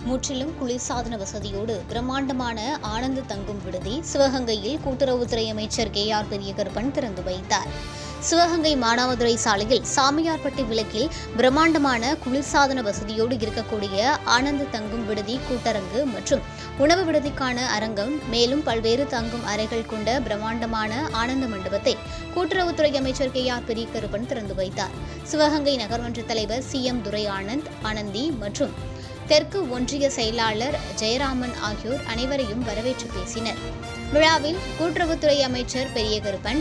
முற்றிலும் குளிர்சாதன வசதியோடு பிரம்மாண்டமான ஆனந்த தங்கும் விடுதி சிவகங்கையில் கூட்டுறவுத்துறை அமைச்சர் KR பெரியகருப்பன் திறந்து வைத்தார். சிவகங்கை மானாமதுரை சாலையில் சாமியார்பட்டி விலக்கில் பிரம்மாண்டமான குளிர்சாதன வசதியோடு இருக்கக்கூடிய ஆனந்த தங்கும் விடுதி கூட்டரங்கு மற்றும் உணவு விடுதிக்கான அரங்கம், மேலும் பல்வேறு தங்கும் அறைகள் கொண்ட பிரம்மாண்டமான ஆனந்த மண்டபத்தை கூட்டுறவுத்துறை அமைச்சர் KR பெரியகருப்பன் திறந்து வைத்தார். சிவகங்கை நகர்மன்ற தலைவர் CM துரை ஆனந்தி மற்றும் தெற்கு ஒன்றிய செயலாளர் ஜெயராமன் ஆகியோர் அனைவரையும் வரவேற்று பேசினர். விழாவில் கூட்டுறவுத்துறை அமைச்சர் பெரியகருப்பன்,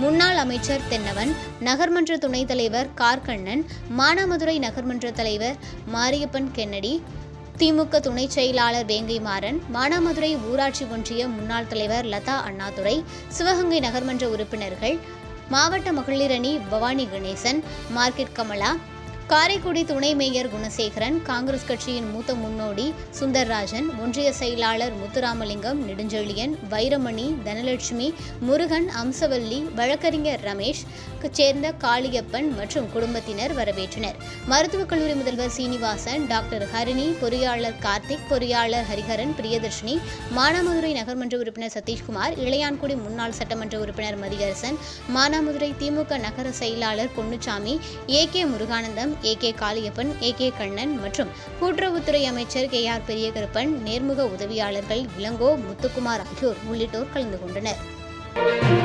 முன்னாள் அமைச்சர் தென்னவன், நகர்மன்ற துணைத் தலைவர் கார்கண்ணன், மானாமதுரை நகர்மன்ற தலைவர் மாரியப்பன் கென்னடி, திமுக துணை செயலாளர் வேங்கைமாறன், மானாமதுரை ஊராட்சி ஒன்றிய முன்னாள் தலைவர் லதா அண்ணாதுரை, சிவகங்கை நகர்மன்ற உறுப்பினர்கள், மாவட்ட மகளிர் அணி பவானி கணேசன், மார்க்கெட் கமலா, காரைக்குடி துணை மேயர் குணசேகரன், காங்கிரஸ் கட்சியின் மூத்த முன்னோடி சுந்தர்ராஜன், ஒன்றிய செயலாளர் முத்துராமலிங்கம், நெடுஞ்செழியன், வைரமணி, தனலட்சுமி, முருகன், அம்சவல்லி, வழக்கறிஞர் ரமேஷ் சேர்ந்த காளியப்பன் மற்றும் குடும்பத்தினர் வரவேற்றனர். மருத்துவக் கல்லூரி முதல்வர் சீனிவாசன், டாக்டர் ஹரிணி, பொறியாளர் கார்த்திக், பொறியாளர் ஹரிஹரன், பிரியதர்ஷினி, மானாமதுரை நகர்மன்ற உறுப்பினர் சதீஷ்குமார், இளையான்குடி முன்னாள் சட்டமன்ற உறுப்பினர் மதியரசன், மானாமதுரை திமுக நகர செயலாளர் Ponnusamy, AK Muruganandam, AK Kaliappan, AK Kannan மற்றும் கூட்டுறவுத்துறை அமைச்சர் KR பெரியகருப்பன், நேர்முக உதவியாளர்கள் இளங்கோ, முத்துக்குமார் ஆகியோர் உள்ளிட்டோர் கலந்து கொண்டனர்.